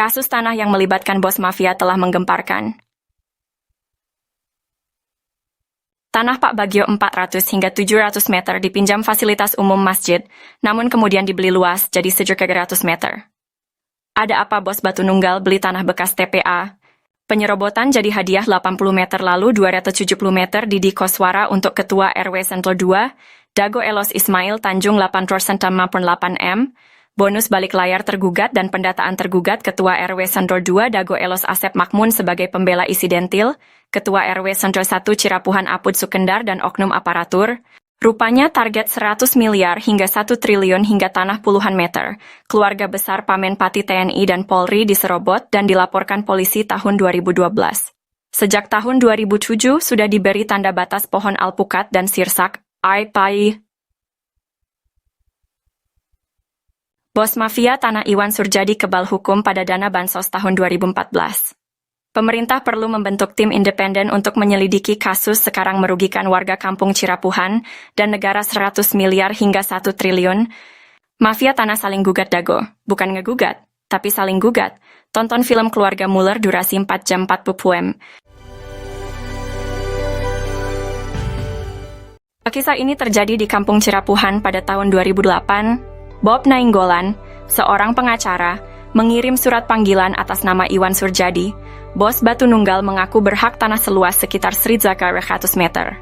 Kasus tanah yang melibatkan bos mafia telah menggemparkan. Tanah Pak Bagio 400 hingga 700 meter dipinjam fasilitas umum masjid, namun kemudian dibeli luas jadi 700 meter. Ada apa bos Batu Nunggal beli tanah bekas TPA? Penyerobotan jadi hadiah 80 meter lalu 270 meter di Koswara untuk Ketua RW Sentul 2, Dago Elos Ismail Tanjung 8% 8M, bonus balik layar tergugat dan pendataan tergugat Ketua RW Sentul 2 Dago Elos Asep Makmun sebagai pembela isidentil, Ketua RW Sentul 1 Cirapuhan Apud Sukendar dan oknum aparatur. Rupanya target 100 miliar hingga 1 triliun hingga tanah puluhan meter. Keluarga besar Pamenpati TNI dan Polri diserobot dan dilaporkan polisi tahun 2012. Sejak tahun 2007 sudah diberi tanda batas pohon alpukat dan sirsak, AIPAI. Bos mafia tanah Iwan Surjadi kebal hukum pada dana bansos tahun 2014. Pemerintah perlu membentuk tim independen untuk menyelidiki kasus sekarang merugikan warga kampung Cirapuhan dan negara 100 miliar hingga 1 triliun. Mafia tanah saling gugat Dago, bukan ngegugat, tapi saling gugat. Tonton film Keluarga Muller durasi 4 jam 40 m. Kisah ini terjadi di kampung Cirapuhan pada tahun 2008. Bob Nainggolan, seorang pengacara, mengirim surat panggilan atas nama Iwan Surjadi. Bos Batu Nunggal mengaku berhak tanah seluas sekitar 100 meter.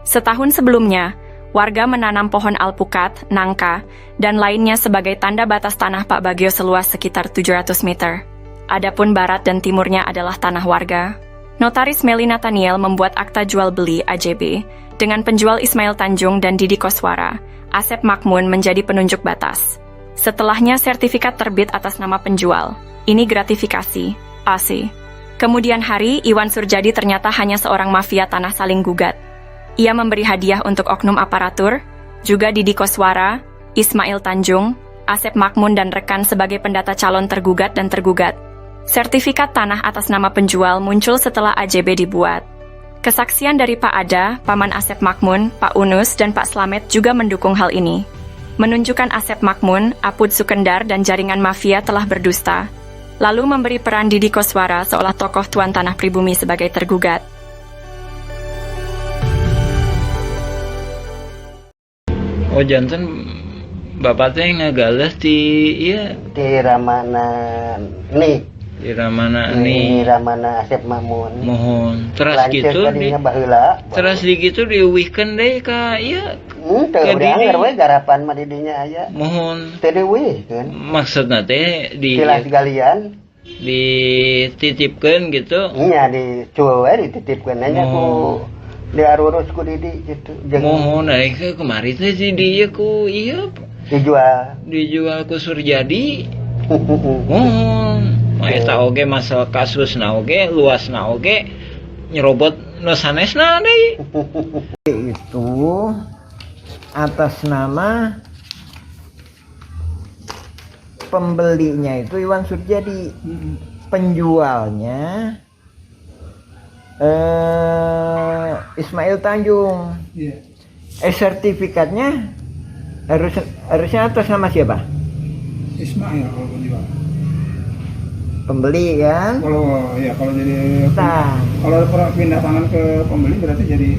Setahun sebelumnya, warga menanam pohon alpukat, nangka, dan lainnya sebagai tanda batas tanah Pak Bagio seluas sekitar 700 meter. Adapun barat dan timurnya adalah tanah warga. Notaris Meli Nathaniel membuat akta jual beli AJB dengan penjual Ismail Tanjung dan Didi Koswara. Asep Makmun menjadi penunjuk batas. Setelahnya sertifikat terbit atas nama penjual. Ini gratifikasi. AC. Kemudian hari, Iwan Surjadi ternyata hanya seorang mafia tanah saling gugat. Ia memberi hadiah untuk oknum aparatur, juga Didi Koswara, Ismail Tanjung, Asep Makmun dan rekan sebagai pendata calon tergugat dan tergugat. Sertifikat tanah atas nama penjual muncul setelah AJB dibuat. Kesaksian dari Pak Ada, Paman Asep Makmun, Pak Unus, dan Pak Slamet juga mendukung hal ini. Menunjukkan Asep Makmun, Apud Sukendar, dan jaringan mafia telah berdusta. Lalu memberi peran Didi Koswara seolah tokoh tuan tanah pribumi sebagai tergugat. Oh janten bapak teh ngagales di iya di Ramana nih di Ramana nih di Ramana Asep Makmun mohon terus lanceuk gitu di kadinya baheula terus di gitu diuwihkeun deui ka ieu teu udah we garapan mah didinya aya mohon teu diuwihkeun maksudna teh di kilas galian dititipkeun gitu iya dicuel we dititipkeun nya ku diarurus ku Didi gitu mohon aing kemari teh di dieu ku ieu dijual ku Surjadi mohon eta oge masalah kasusna oge luasna oge nyerobot nu sanesna deui itu atas nama pembelinya itu Iwan Surjadi, penjualnya Ismail Tanjung. Sertifikatnya harusnya atas nama siapa? Ismail kalau penjual. Pembeli kan? Kalau jadi kalau pindah tangan ke pembeli berarti jadi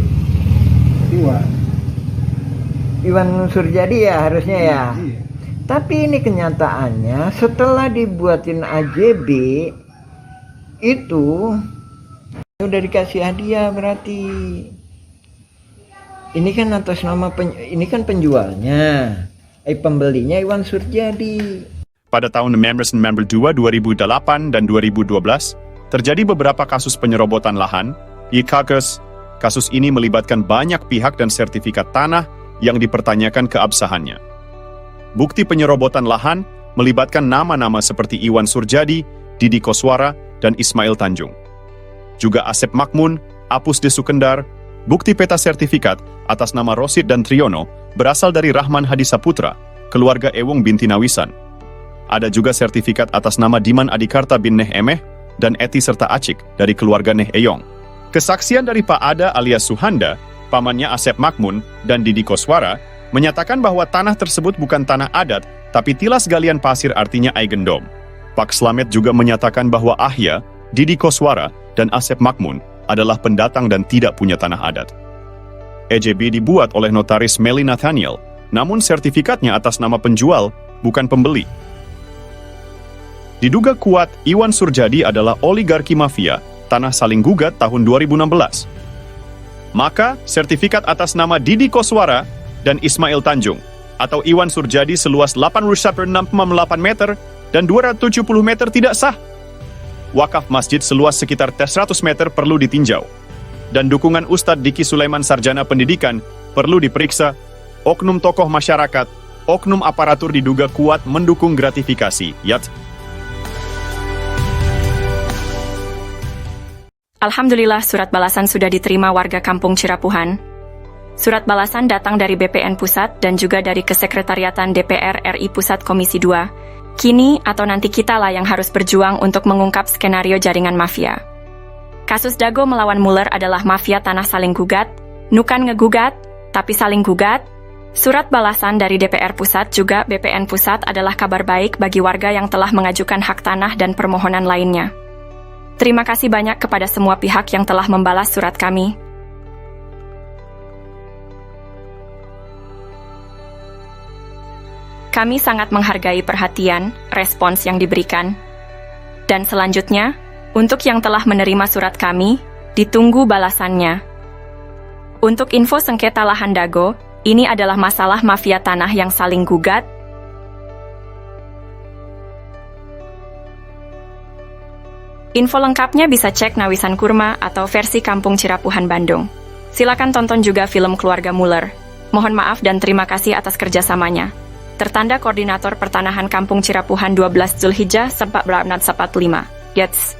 Iwan Surjadi ya harusnya ya. Iya. Tapi ini kenyataannya setelah dibuatin AJB itu udah dikasih hadiah berarti. Ini kan atas nama ini kan penjualnya, pembelinya Iwan Surjadi. Pada tahun 1992, 2008, dan 2012, terjadi beberapa kasus penyerobotan lahan. Kasus ini melibatkan banyak pihak dan sertifikat tanah yang dipertanyakan keabsahannya. Bukti penyerobotan lahan melibatkan nama-nama seperti Iwan Surjadi, Didi Koswara, dan Ismail Tanjung. Juga Asep Makmun, Apus de Sukendar. Bukti peta sertifikat atas nama Rosid dan Triyono berasal dari Rahman Hadisaputra, keluarga Ewong binti Nawisan. Ada juga sertifikat atas nama Diman Adikarta bin Neh Emeh dan Eti serta Acik dari keluarga Neh Eyong. Kesaksian dari Pak Ada alias Suhanda, pamannya Asep Makmun, dan Didi Koswara, menyatakan bahwa tanah tersebut bukan tanah adat, tapi tilas galian pasir artinya aigendom. Pak Slamet juga menyatakan bahwa Ahya, Didi Koswara, dan Asep Makmun adalah pendatang dan tidak punya tanah adat. EJB dibuat oleh notaris Meli Nathaniel, namun sertifikatnya atas nama penjual, bukan pembeli. Diduga kuat Iwan Surjadi adalah oligarki mafia tanah saling gugat tahun 2016. Maka, sertifikat atas nama Didi Koswara dan Ismail Tanjung atau Iwan Surjadi seluas 81,68 meter dan 270 meter tidak sah. Wakaf masjid seluas sekitar 100 meter perlu ditinjau. Dan dukungan Ustadz Diki Sulaiman Sarjana Pendidikan perlu diperiksa. Oknum tokoh masyarakat, oknum aparatur diduga kuat mendukung gratifikasi. Yat. Alhamdulillah surat balasan sudah diterima warga kampung Cirapuhan. Surat balasan datang dari BPN Pusat dan juga dari Kesekretariatan DPR RI Pusat Komisi 2. Kini atau nanti kitalah yang harus berjuang untuk mengungkap skenario jaringan mafia. Kasus Dago melawan Muller adalah mafia tanah saling gugat, nukan ngegugat, tapi saling gugat. Surat balasan dari DPR Pusat juga BPN Pusat adalah kabar baik bagi warga yang telah mengajukan hak tanah dan permohonan lainnya. Terima kasih banyak kepada semua pihak yang telah membalas surat kami. Kami sangat menghargai perhatian, respons yang diberikan. Dan selanjutnya, untuk yang telah menerima surat kami, ditunggu balasannya. Untuk info sengketa lahan Dago, ini adalah masalah mafia tanah yang saling gugat. Info lengkapnya bisa cek Nawisan Kurma atau versi Kampung Cirapuhan Bandung. Silakan tonton juga film Keluarga Muller. Mohon maaf dan terima kasih atas kerjasamanya. Tertanda Koordinator Pertanahan Kampung Cirapuhan 12 Zulhijjah 1445. Yats.